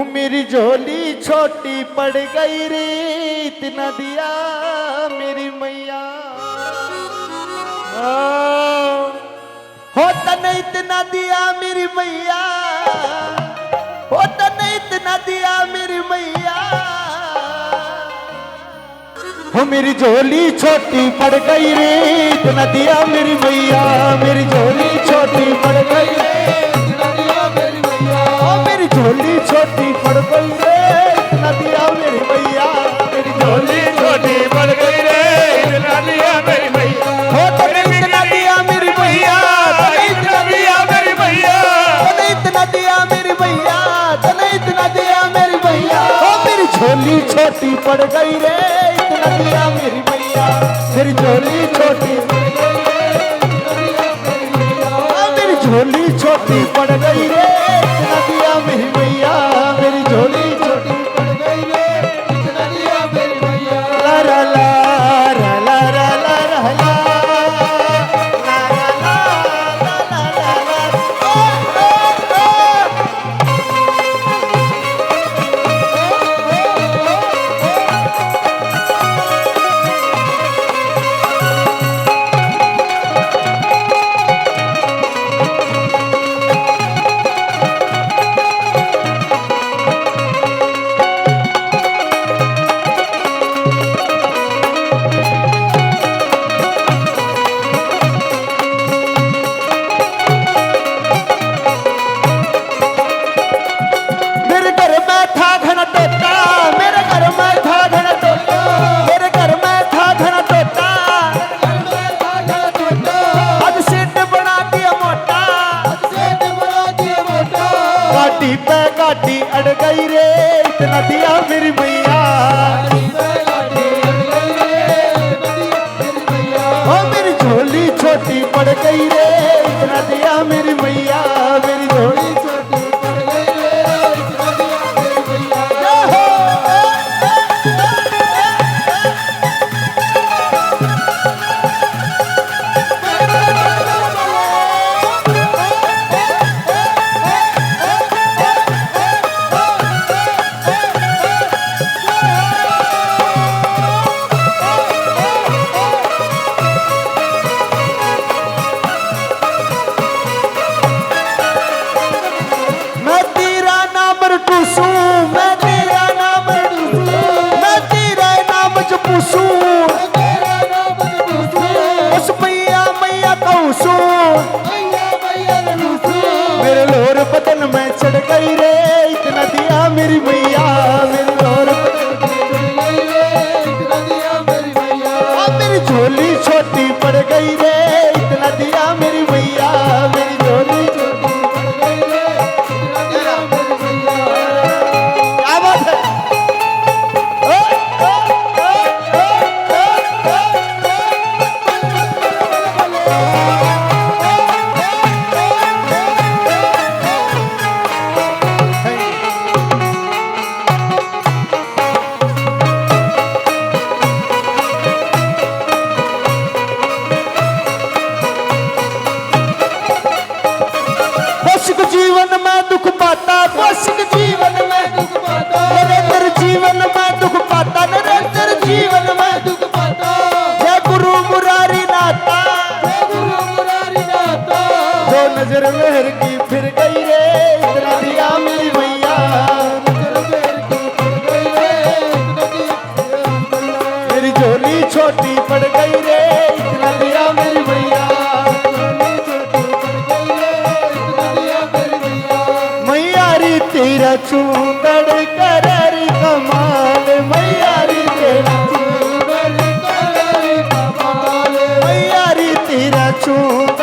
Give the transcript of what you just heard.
मेरी झोली छोटी पड़ गई रे, इतना दिया मेरी मैया। होता नहीं इतना दिया मेरी मैया, होता नहीं इतना दिया मेरी मैया। हो मेरी झोली छोटी पड़ गई रे, इतना दिया मेरी मैया। मेरी झोली छोटी पड़ गई रे, इतना दिया मेरी मैया। हो मेरी झोली छोटी पड़ गई रे, इतना दिया मेरी मैया। मेरी झोली छोटी पड़ गई रे, इतना दिया मेरी मैया। हो तने इतना दिया मेरी मैया, तने इतना दिया मेरी मैया, तने इतना दिया मेरी मैया, तने इतना दिया मेरी मैया। हो मेरी झोली छोटी पड़ गई रे, इतना दिया मेरी मैया। मेरी झोली छोटी पड़ गई रे, इतना दिया मेरी मैया। मेरी झोली छोटी पड़ गई रे, इतना दिया मेरी मैया। मेरी झोली छोटी पड़ गई रे, इतना दिया मेरी मैया। ला ला ला ला ला ला ला ला। गाड़ी अड़ गई रे, इतना दिया मेरी मैया। ओ मेरी झोली छोटी पड़ गई रे, इतना दिया मेरी मैया। मेरी झोली छोटी पड़ गई रे, इतना दिया मेरी मैया। मेरे लोर बदन में चढ़ गई रे, इतना दिया मेरी मैया। मेरे लोर बदन में चढ़ गई रे, इतना दिया मेरी मैया। मेरी झोली छोटी पड़ गई रे, इतना दिया मेरी मैया। मेरी झोली छोटी पड़ गई रे, इतना दिया मेरी मैया। क्या बात है? जीवन में दुख पाता, कौशिक जीवन में दुख पाता, नरेंद्र जीवन में दुख पाता, नरेंद्र जीवन में दुख पाता। जय गुरु मुरारी नाथा, जय गुरु मुरारी नाथा। जो नजर मेहर की फिर गई रे, इतना दिया मेरी मैया। नजर मेहर की फिर गई रे, इतना दिया। मेरी झोली छोटी पड़ गई रे, इतना दिया मेरी मैया। तेरा चूंगड़ कर कमाल मैयारी, तेरा चूंगड़ कर कमाल मैयारी। तेरा चूंगड़